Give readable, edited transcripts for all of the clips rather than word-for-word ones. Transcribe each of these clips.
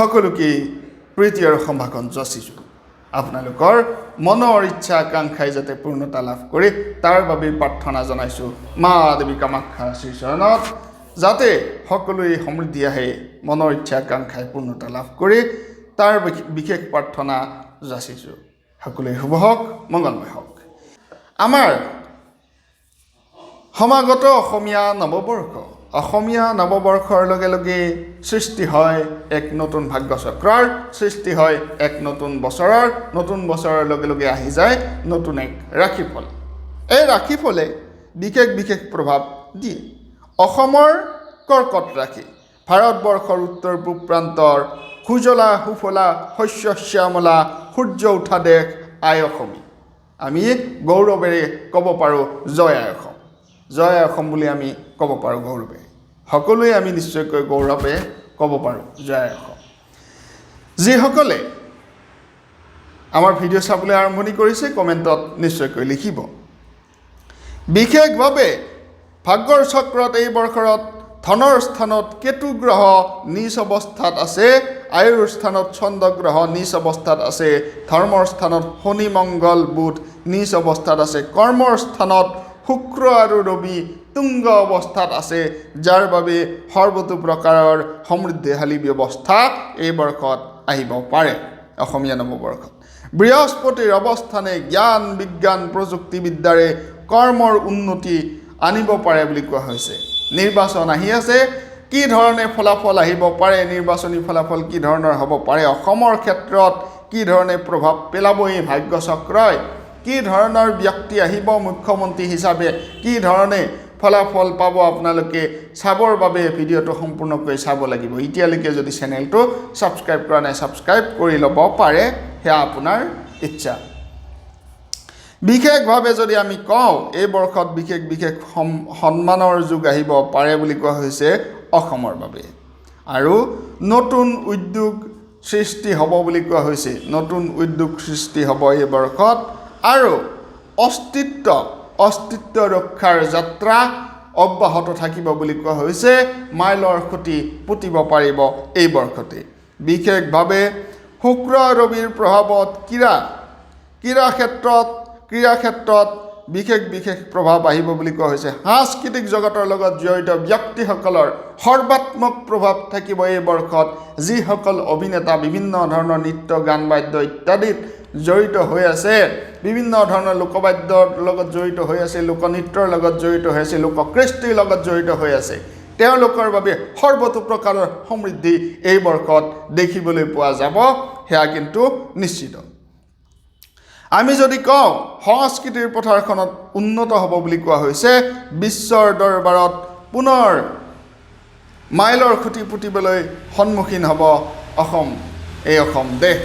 সকলোকে প্ৰীতি আৰু সম্ভাষণ যাচিছোঁ। আপোনালোকৰ মনৰ ইচ্ছা আকাংক্ষাই যাতে পূৰ্ণতা লাভ কৰে তাৰ বাবে প্ৰাৰ্থনা জনাইছোঁ মা দেৱী কামাখ্যাৰ শ্ৰীচৰণত, যাতে সকলোৱে সমৃদ্ধি আহে, মনৰ ইচ্ছা আকাংক্ষাই পূৰ্ণতা লাভ কৰে তাৰ বিশেষ প্ৰাৰ্থনা যাচিছোঁ। সকলোৱে শুভ হওক, মংগলময় হওক। আমাৰ সমাগত অসমীয়া নৱবৰ্ষৰ লগে লগে সৃষ্টি হয় এক নতুন ভাগ্যচক্ৰৰ, সৃষ্টি হয় এক নতুন বছৰৰ লগে লগে আহি যায় নতুন এক ৰাশিফল। এই ৰাশিফলে বিশেষ প্ৰভাৱ দিয়ে। অসমৰ কৰ্কট ৰাশি, ভাৰতবৰ্ষৰ উত্তৰ পূব প্ৰান্তৰ সুজলা সুফলা শস্য শ্যামলা সূৰ্য উঠা দেশ আই অসমী। আমি গৌৰৱেৰে ক'ব পাৰোঁ জয় আই অসম, জয় আই অসম বুলি আমি ক'ব পাৰোঁ গৌৰৱে। সকলোৱে আমি নিশ্চয়কৈ গৌৰৱে ক'ব পাৰোঁ জয় আই অসম। যিসকলে আমাৰ ভিডিঅ' চাবলৈ আৰম্ভণি কৰিছে কমেণ্টত নিশ্চয়কৈ লিখিব। বিশেষভাৱে ভাগ্যৰ চক্ৰত এই বৰ্ষৰত ধনৰ স্থানত কেতু গ্ৰহ নিজ অৱস্থাত আছে, আয়ুৰ স্থানত চন্দ্ৰ গ্ৰহ নিজ অৱস্থাত আছে, ধৰ্মৰ স্থানত শনি মংগল বুধ নিজ অৱস্থাত আছে, কৰ্মৰ স্থানত শুক্ৰ আৰু ৰবি তুংগ অৱস্থাত আছে, যাৰ বাবে সৰ্বতো প্ৰকাৰৰ সমৃদ্ধিশালী ব্যৱস্থা এই বৰ্ষত আহিব পাৰে। অসমীয়া নৱবৰ্ষত বৃহস্পতিৰ অৱস্থানে জ্ঞান বিজ্ঞান প্ৰযুক্তিবিদ্যাৰে কৰ্মৰ উন্নতি আনিব পাৰে বুলি কোৱা হৈছে। নিৰ্বাচন আহি আছে, কি ধৰণে ফলাফল আহিব পাৰে, নিৰ্বাচনী ফলাফল কি ধৰণৰ হ'ব পাৰে, অসমৰ ক্ষেত্ৰত কি ধৰণে প্ৰভাৱ পেলাব এই ভাগ্যচক্ৰই, কি ধৰণৰ ব্যক্তি আহিব মুখ্যমন্ত্ৰী হিচাপে, কি ধৰণে ফলাফল পাব, আপোনালোকে চাবৰ বাবে ভিডিঅ'টো সম্পূৰ্ণকৈ চাব লাগিব। এতিয়ালৈকে যদি চেনেলটো ছাবস্ক্ৰাইব কৰা নাই ছাবস্ক্ৰাইব কৰি ল'ব পাৰে, সেয়া আপোনাৰ ইচ্ছা। বিশেষভাৱে যদি আমি কওঁ এই বৰ্ষত বিশেষ সন্মানৰ যুগ আহিব পাৰে বুলি কোৱা হৈছে অসমৰ বাবে, আৰু নতুন উদ্যোগ সৃষ্টি হ'ব বুলি কোৱা হৈছে। নতুন উদ্যোগ সৃষ্টি হ'ব এই বৰ্ষত, আৰু অস্তিত্ব ৰক্ষাৰ যাত্ৰা অব্যাহত থাকিব বুলি কোৱা হৈছে। মাইলৰ খুঁটি পুতিব পাৰিব এই বৰ্ষতে। বিশেষভাৱে শুক্ৰ ৰবিৰ প্ৰভাৱত ক্ৰীড়া ক্ষেত্ৰত বিশেষ প্ৰভাৱ আহিব বুলি কোৱা হৈছে। সাংস্কৃতিক জগতৰ লগত জড়িত ব্যক্তিসকলৰ সৰ্বাত্মক প্ৰভাৱ থাকিব এই বৰ্ষত। যিসকল অভিনেতা বিভিন্ন ধৰণৰ নৃত্য গান বাদ্য ইত্যাদিত জড়িত হৈ আছে, বিভিন্ন ধৰণৰ লোকবাদ্যৰ লগত জড়িত হৈ আছে, লোকনৃত্যৰ লগত জড়িত হৈ আছে, লোককৃষ্টিৰ লগত জড়িত হৈ আছে, তেওঁলোকৰ বাবে সৰ্বতো প্ৰকাৰৰ সমৃদ্ধি এই বৰ্ষত দেখিবলৈ পোৱা যাব, সেয়া কিন্তু নিশ্চিত। আমি যদি কওঁ সংস্কৃতিৰ পথাৰখনত উন্নত হ'ব বুলি কোৱা হৈছে, বিশ্বৰ দৰবাৰত পুনৰ মাইলৰ খুঁটি পুতিবলৈ সন্মুখীন হ'ব অসম দেশ।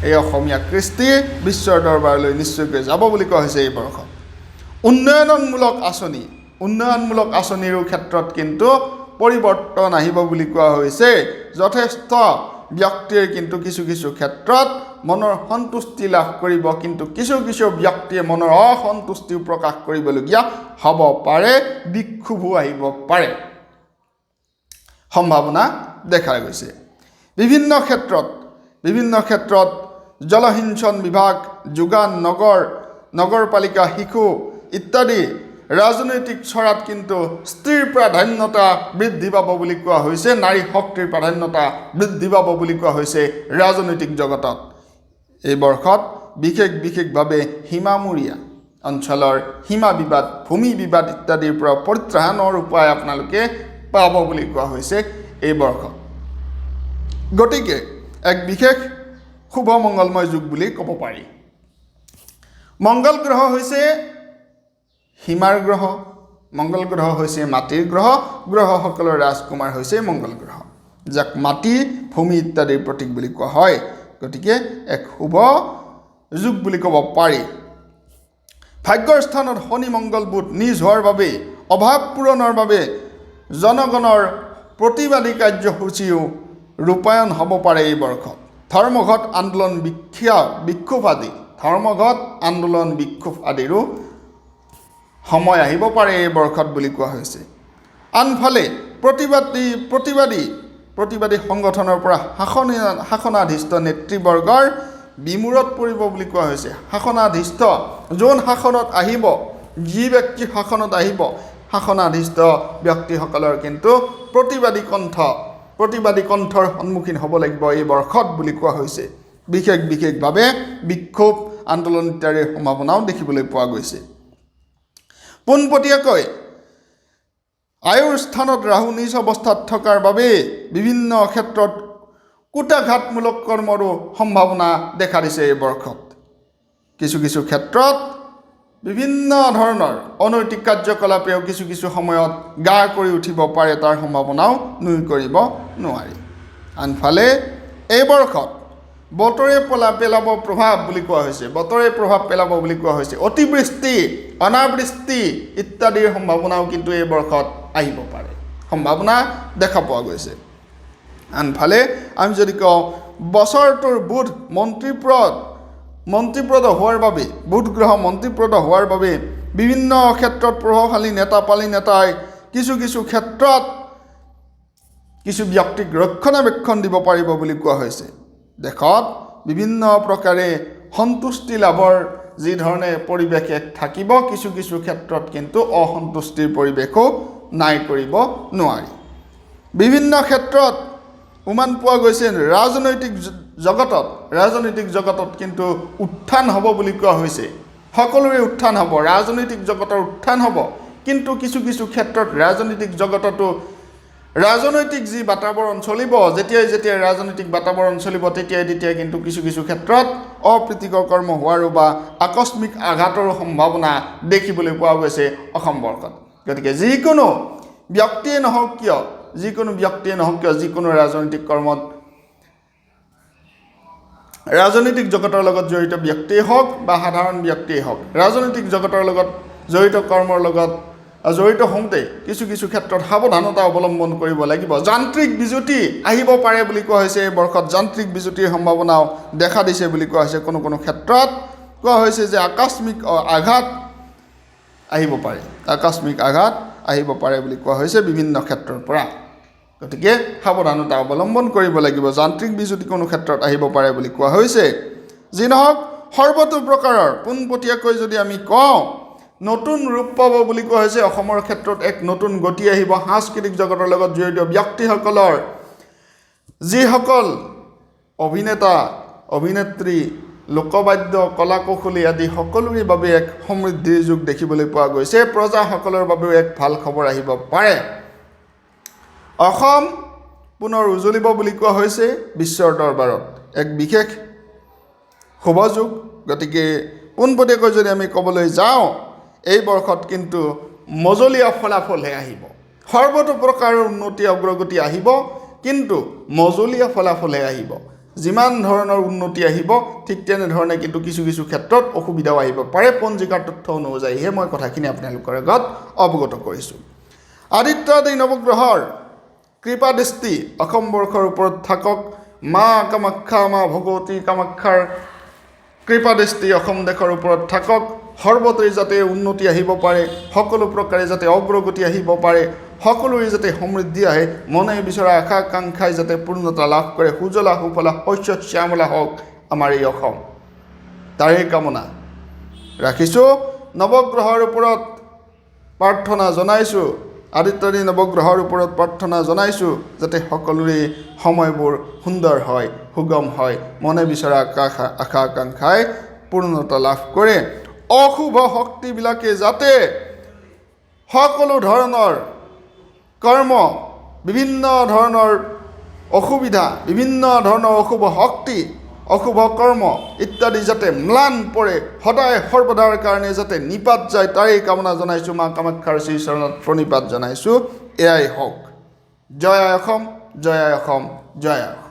এই অসমীয়া কৃষ্টি বিশ্বৰ দৰবাৰলৈ নিশ্চয়কৈ যাব বুলি কোৱা হৈছে এই বৰ্ষত। উন্নয়নমূলক আঁচনিৰো ক্ষেত্ৰত কিন্তু পৰিৱৰ্তন আহিব বুলি কোৱা হৈছে। যথেষ্ট ব্যক্তিয়ে কিন্তু কিছু ক্ষেত্ৰত মনৰ সন্তুষ্টি লাভ কৰিব, কিন্তু কিছু ব্যক্তিয়ে মনৰ অসন্তুষ্টিও প্ৰকাশ কৰিবলগীয়া হ'ব পাৰে, বিক্ষোভো আহিব পাৰে, সম্ভাৱনা দেখা গৈছে। বিভিন্ন ক্ষেত্ৰত জলসিঞ্চন বিভাগ, যোগান, নগৰপালিকা, শিশু ইত্যাদি ৰাজনৈতিক চৰাত কিন্তু স্ত্ৰীৰ প্ৰাধান্যতা বৃদ্ধি পাব বুলি কোৱা হৈছে। নাৰী শক্তিৰ প্ৰাধান্যতা বৃদ্ধি পাব বুলি কোৱা হৈছে ৰাজনৈতিক জগতত। এই বৰ্ষত বিশেষভাৱে সীমামূৰীয়া অঞ্চলৰ সীমা বিবাদ, ভূমি বিবাদ ইত্যাদিৰ পৰা পৰিত্ৰাণৰ উপায় আপোনালোকে পাব বুলি কোৱা হৈছে এই বৰ্ষত। গতিকে এক বিশেষ শুভ মংগলময় যুগ বুলি ক'ব পাৰি। মংগল গ্ৰহ হৈছে সীমাৰ গ্ৰহ, মংগল গ্ৰহ হৈছে মাটিৰ গ্ৰহসকলৰ ৰাজকুমাৰ হৈছে মংগল গ্ৰহ, যাক মাটি ভূমি ইত্যাদিৰ প্ৰতীক বুলি কোৱা হয়। গতিকে এক শুভ যুগ বুলি ক'ব পাৰি। ভাগ্যৰ স্থানত শনি মংগল বুধ নিজ হোৱাৰ বাবে অভাৱ পূৰণৰ বাবে জনগণৰ প্ৰতিবাদী কাৰ্যসূচীও ৰূপায়ণ হ'ব পাৰে এই বৰ্ষত। ধৰ্মঘট আন্দোলন বিক্ষোভ আদিৰো সময় আহিব পাৰে এই বৰ্ষত বুলি কোৱা হৈছে। আনফালে প্ৰতিবাদী প্ৰতিবাদী সংগঠনৰ পৰা শাসনাধীষ্ঠ নেতৃবৰ্গৰ বিমূৰত পৰিব বুলি কোৱা হৈছে। শাসনাধীষ্ঠ যোন শাসনত আহিব, যি ব্যক্তি শাসনত আহিব, শাসনাধীষ্ঠ ব্যক্তিসকলৰ কিন্তু প্ৰতিবাদী কণ্ঠৰ সন্মুখীন হ'ব লাগিব এই বৰ্ষত বুলি কোৱা হৈছে। বিশেষভাৱে বিক্ষোভ আন্দোলন ইত্যাদিৰ সম্ভাৱনাও দেখিবলৈ পোৱা গৈছে। পোনপটীয়াকৈ আয়ুৰ স্থানত ৰাহু নিজ অৱস্থাত থকাৰ বাবে বিভিন্ন ক্ষেত্ৰত কূটাঘাতমূলক কৰ্মৰো সম্ভাৱনা দেখা দিছে এই বৰ্ষত। কিছু ক্ষেত্ৰত বিভিন্ন ধৰণৰ অনৈতিক কাৰ্যকলাপেও কিছু সময়ত গা কৰি উঠিব পাৰে, তাৰ সম্ভাৱনাও নুই কৰিব নোৱাৰি। আনফালে এই বৰ্ষত বতৰে পেলাব প্ৰভাৱ বুলি কোৱা হৈছে। বতৰে প্ৰভাৱ পেলাব বুলি কোৱা হৈছে। অতিবৃষ্টি, অনাবৃষ্টি ইত্যাদিৰ সম্ভাৱনাও কিন্তু এই বৰ্ষত আহিব পাৰে, সম্ভাৱনা দেখা পোৱা গৈছে। আনফালে আমি যদি কওঁ বছৰটোৰ বুধ মন্ত্ৰীপ্ৰদ হোৱাৰ বাবে, বুধ গ্ৰহ মন্ত্ৰীপ্ৰদ হোৱাৰ বাবে বিভিন্ন ক্ষেত্ৰত প্ৰভাৱশালী নেতাপালী নেতাই কিছু ক্ষেত্ৰত কিছু ব্যক্তিক ৰক্ষণাবেক্ষণ দিব পাৰিব বুলি কোৱা হৈছে। দেশত বিভিন্ন প্ৰকাৰে সন্তুষ্টি লাভৰ যি ধৰণে পৰিৱেশ থাকিব, কিছু ক্ষেত্ৰত কিন্তু অসন্তুষ্টিৰ পৰিৱেশো নাই কৰিব নোৱাৰি। বিভিন্ন ক্ষেত্ৰত উমান পোৱা গৈছে ৰাজনৈতিক জগতত কিন্তু উত্থান হ'ব বুলি কোৱা হৈছে। সকলোৰে উত্থান হ'ব, ৰাজনৈতিক জগতৰ উত্থান হ'ব। কিন্তু কিছু ক্ষেত্ৰত ৰাজনৈতিক জগততো ৰাজনৈতিক যি বাতাবৰণ চলিব, যেতিয়াই ৰাজনৈতিক বাতাবৰণ চলিব তেতিয়াই কিন্তু কিছু ক্ষেত্ৰত অপ্ৰীতিকৰ কৰ্ম হোৱাৰো বা আকস্মিক আঘাতৰো সম্ভাৱনা দেখিবলৈ পোৱা গৈছে অসম বৰ্ষত। গতিকে যিকোনো ব্যক্তিয়ে নহওক কিয়, যিকোনো ৰাজনৈতিক কৰ্মত, ৰাজনৈতিক জগতৰ লগত জড়িত ব্যক্তিয়ে হওক বা সাধাৰণ ব্যক্তিয়ে হওক, ৰাজনৈতিক জগতৰ লগত জড়িত কৰ্মৰ লগত জড়িত হওঁতে কিছু ক্ষেত্ৰত সাৱধানতা অৱলম্বন কৰিব লাগিব। যান্ত্ৰিক বিজুতি আহিব পাৰে বুলি কোৱা হৈছে। এই বৰ্ষত যান্ত্ৰিক বিজুতিৰ সম্ভাৱনাও দেখা দিছে বুলি কোৱা হৈছে। কোনো ক্ষেত্ৰত কোৱা হৈছে যে আকস্মিক আঘাত আহিব পাৰে বুলি কোৱা হৈছে বিভিন্ন ক্ষেত্ৰৰ পৰা। গতিকে সাৱধানতা অৱলম্বন কৰিব লাগিব। যান্ত্ৰিক বিজুতি কোনো ক্ষেত্ৰত আহিব পাৰে বুলি কোৱা হৈছে। যি নহওক সৰ্বতো প্ৰকাৰৰ পোনপটীয়াকৈ যদি আমি কওঁ নতুন ৰূপ পাব বুলি কোৱা হৈছে। অসমৰ ক্ষেত্ৰত এক নতুন গতি আহিব। সাংস্কৃতিক জগতৰ লগত জড়িত ব্যক্তিসকলৰ যিসকল অভিনেতা, অভিনেত্ৰী, লোকবাদ্য, কলা কৌশলী আদি সকলোৰে বাবে এক সমৃদ্ধিৰ যুগ দেখিবলৈ পোৱা গৈছে। প্ৰজাসকলৰ বাবেও এক ভাল খবৰ আহিব পাৰে। অসম পুনৰ উজ্বলিব বুলি কোৱা হৈছে বিশ্বৰ দৰবাৰত, এক বিশেষ শুভ যুগ। গতিকে পোনপটীয়াকৈ যদি আমি ক'বলৈ যাওঁ এই বৰ্ষত কিন্তু মজলীয়া ফলাফলহে আহিব। সৰ্বতো প্ৰকাৰৰ উন্নতি অগ্ৰগতি আহিব, কিন্তু মজলীয়া ফলাফলহে আহিব। যিমান ধৰণৰ উন্নতি আহিব ঠিক তেনেধৰণে কিন্তু কিছু ক্ষেত্ৰত অসুবিধাও আহিব পাৰে। পঞ্জিকাৰ তথ্য অনুযায়ীহে মই কথাখিনি আপোনালোকৰ আগত অৱগত কৰিছোঁ। আদিত্য আদি নৱগ্ৰহৰ কৃপা দৃষ্টি অসম বৰ্ষৰ ওপৰত থাকক। মা কামাখ্যা, মা ভগৱতী কামাখ্যাৰ কৃপা দৃষ্টি অসম দেশৰ ওপৰত থাকক। সৰ্বত্ৰে যাতে উন্নতি আহিব পাৰে, সকলো প্ৰকাৰে যাতে অগ্ৰগতি আহিব পাৰে, সকলোৰে যাতে সমৃদ্ধি আহে, মনে বিচৰা আশা আকাংক্ষাই যাতে পূৰ্ণতা লাভ কৰে, সুজলা সুফলা শস্য শ্যামলা হওক আমাৰ এই অসম, তাৰে কামনা ৰাখিছোঁ। নৱগ্ৰহৰ ওপৰত প্ৰাৰ্থনা জনাইছোঁ, আদিত্যদি নৱগ্ৰহৰ ওপৰত প্ৰাৰ্থনা জনাইছোঁ যাতে সকলোৰে সময়বোৰ সুন্দৰ হয়, সুগম হয়, মনে বিচৰা আশা আকাংক্ষাই পূৰ্ণতা লাভ কৰে। অশুভ শক্তিবিলাকে যাতে সকলো ধৰণৰ কৰ্ম, বিভিন্ন ধৰণৰ অসুবিধা, বিভিন্ন ধৰণৰ অশুভ শক্তি, অশুভ কৰ্ম ইত্যাদি যাতে ম্লান পৰে, সদায় সৰ্বদাৰ কাৰণে যাতে নিপাত যায়, তাৰেই কামনা জনাইছোঁ। মা কামাখ্যাৰ শ্ৰীচৰণত প্ৰণিপাত জনাইছোঁ। এয়াই হওক। জয় আই অসম, জয় আই অসম, জয় আই অসম।